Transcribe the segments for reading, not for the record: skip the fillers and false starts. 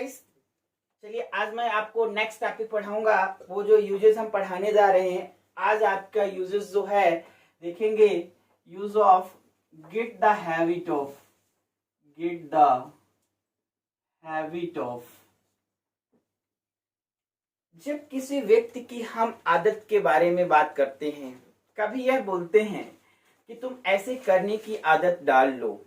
Guys, चलिए आज मैं आपको नेक्स्ट टॉपिक पढ़ाऊंगा। वो जो यूजेस हम पढ़ाने जा रहे हैं, आज आपका यूजेस जो है देखेंगे। Use of gate the habit of, gate the habit of. जब किसी व्यक्ति की हम आदत के बारे में बात करते हैं, कभी यह बोलते हैं कि तुम ऐसे करने की आदत डाल लो।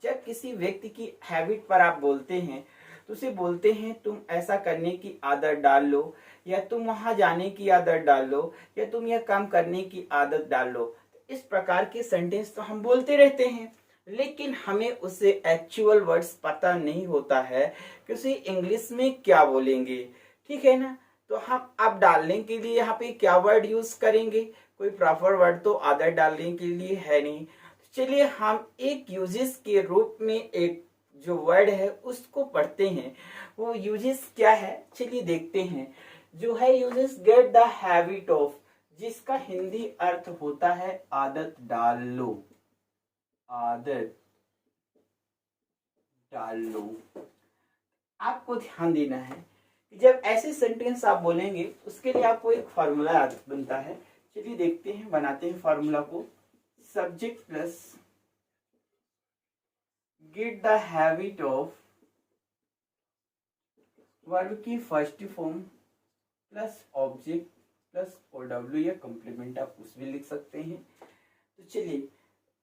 जब किसी व्यक्ति की हैबिट पर आप बोलते हैं तो उसे बोलते हैं तुम ऐसा करने की आदत डाल लो, या तुम वहां जाने की आदत डाल लो, या तुम यह काम करने की आदत डाल लो। इस प्रकार के सेंटेंस तो हम बोलते रहते हैं, लेकिन हमें उसे एक्चुअल वर्ड्स पता नहीं होता है कि उसे इंग्लिश में क्या बोलेंगे। ठीक है ना? तो हम अब डालने के लिए यहाँ पे क्या वर्ड यूज करेंगे? कोई प्रॉपर वर्ड तो आदत डालने के लिए है नहीं। चलिए हम एक यूजेस के रूप में एक जो वर्ड है उसको पढ़ते हैं। वो यूजेस क्या है चलिए देखते हैं। जो है uses gate the habit of, जिसका हिंदी अर्थ होता है आदत डाल लो, आदत डाल लो। आपको ध्यान देना है कि जब ऐसे सेंटेंस आप बोलेंगे उसके लिए आपको एक फॉर्मूला बनता है। चलिए देखते हैं, बनाते हैं फॉर्मूला को। Subject plus get the habit of, verb की first form plus object plus OW या कॉम्प्लीमेंट आप कुछ भी लिख सकते हैं। तो चलिए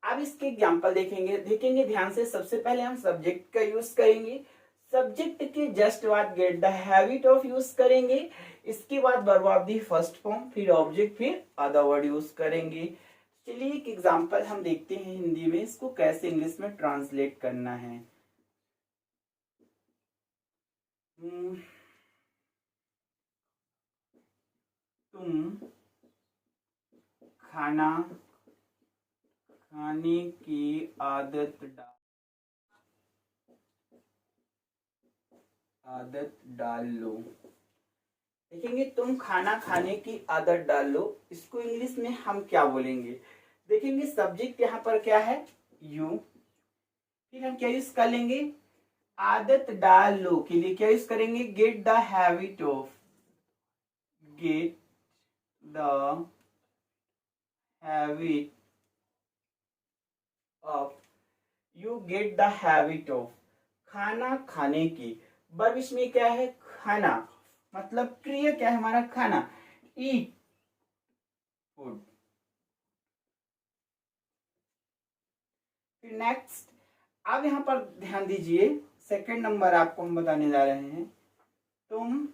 अब इसके एग्जांपल देखेंगे ध्यान से। सबसे पहले हम सब्जेक्ट का यूज करेंगे, सब्जेक्ट के जस्ट बाद gate the habit of use करेंगे, इसके बाद verb of the first form, फिर ऑब्जेक्ट, फिर अदर वर्ड यूज करेंगे। चलिए एक एग्जांपल हम देखते हैं हिंदी में, इसको कैसे इंग्लिश में ट्रांसलेट करना है। तुम खाना खाने की आदत डाल लो। देखेंगे तुम खाना खाने की आदत डाल लो, इसको इंग्लिश में हम क्या बोलेंगे? देखेंगे सब्जेक्ट यहाँ पर क्या है? यू। फिर हम क्या यूज कर लेंगे? आदत डाल लो के लिए क्या यूज करेंगे? Gate the habit of, gate the habit of, you get the habit of. खाना खाने की, वर्ब इसमें क्या है? खाना, मतलब क्रिया क्या है हमारा? खाना, ईट फूड। फिर नेक्स्ट, अब यहाँ पर ध्यान दीजिए, सेकंड नंबर आपको हम बताने जा रहे हैं। तुम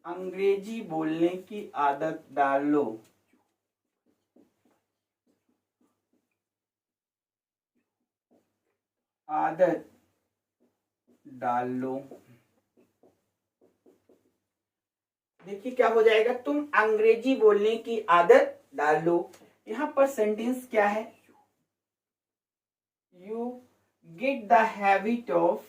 अंग्रेजी बोलने की आदत डाल लो, आदत डाल लो। देखिए क्या हो जाएगा? तुम अंग्रेजी बोलने की आदत डाल लो। यहां पर सेंटेंस क्या है? You get the habit of,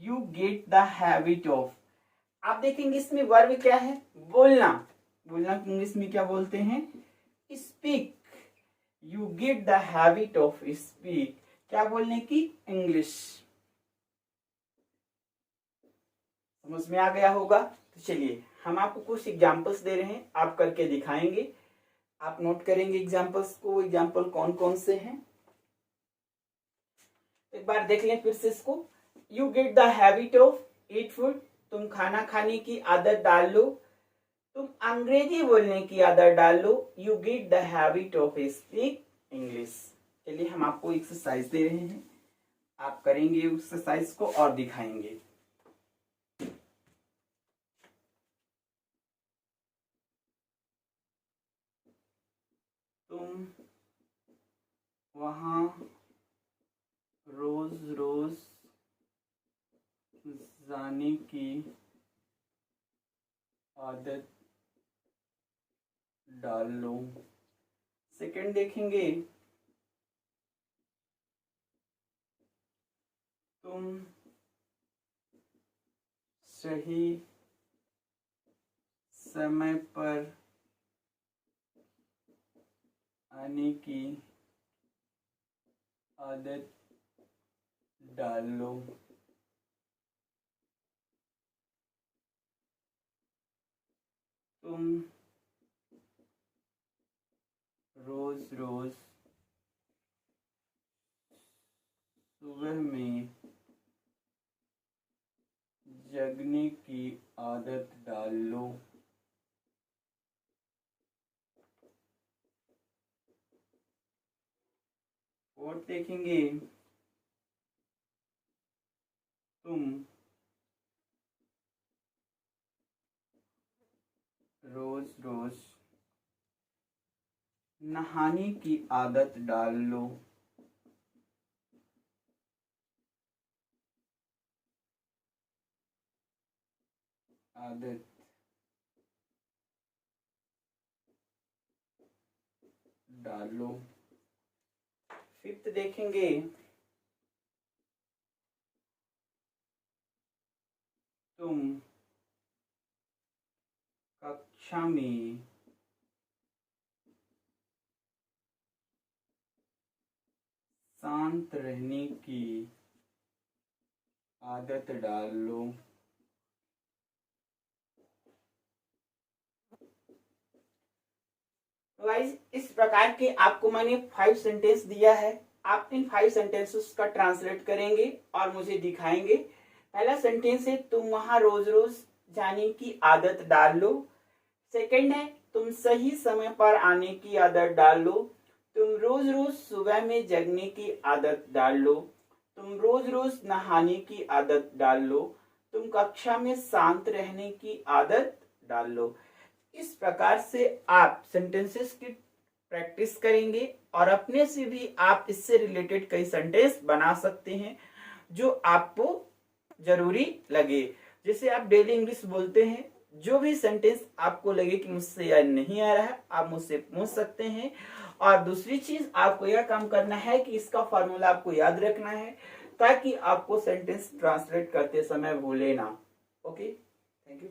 you get the habit of. आप देखेंगे इसमें वर्ब क्या है? बोलना। बोलना इंग्लिश में क्या बोलते हैं? Speak. You get the habit of speak, क्या बोलने की? इंग्लिश। समझ में आ गया होगा? तो चलिए हम आपको कुछ एग्जांपल्स दे रहे हैं, आप करके दिखाएंगे। आप नोट करेंगे एग्जांपल्स को। एग्जांपल कौन कौन से हैं एक बार देख लें फिर से इसको। You get the habit of eat food, तुम खाना खाने की आदत डाल लो। तुम अंग्रेजी बोलने की आदत डाल लो, you get the habit of speak English. चलिए हम आपको एक्सरसाइज दे रहे हैं, आप करेंगे एक्सरसाइज को और दिखाएंगे। तुम वहां रोज रोज जाने की आदत डाल लो। सेकंड देखेंगे, तुम सही समय पर आने की आदत डाल लो। तुम रोज रोज सुबह में जगने की आदत डाल लो। और देखेंगे, तुम रोज रोज नहाने की आदत डाल लो। आदत डालो। फिफ्थ देखेंगे, तुम कक्षा में शांत रहने की आदत डाल लो। गाइस, इस प्रकार के आपको मैंने 5 सेंटेंस दिया है। आप इन 5 सेंटेंसेस का ट्रांसलेट करेंगे और मुझे दिखाएंगे। पहला सेंटेंस है, तुम वहां रोज रोज जाने की आदत डाल लो। सेकंड है, तुम सही समय पर आने की आदत डाल लो। तुम रोज रोज सुबह में जगने की आदत डाल लो। तुम रोज रोज नहाने की आदत डाल लो। तुम कक्षा में शांत रहने की आदत डाल लो। इस प्रकार से आप सेंटेंसेस की प्रैक्टिस करेंगे और अपने से भी आप इससे रिलेटेड कई सेंटेंस बना सकते हैं जो आपको जरूरी लगे। जैसे आप डेली इंग्लिश बोलते हैं, जो भी सेंटेंस आपको लगे कि मुझसे याद नहीं आ रहा है, आप मुझसे पूछ सकते हैं। और दूसरी चीज, आपको यह काम करना है कि इसका फॉर्मूला आपको याद रखना है ताकि आपको सेंटेंस ट्रांसलेट करते समय भूले ना। Okay, thank you.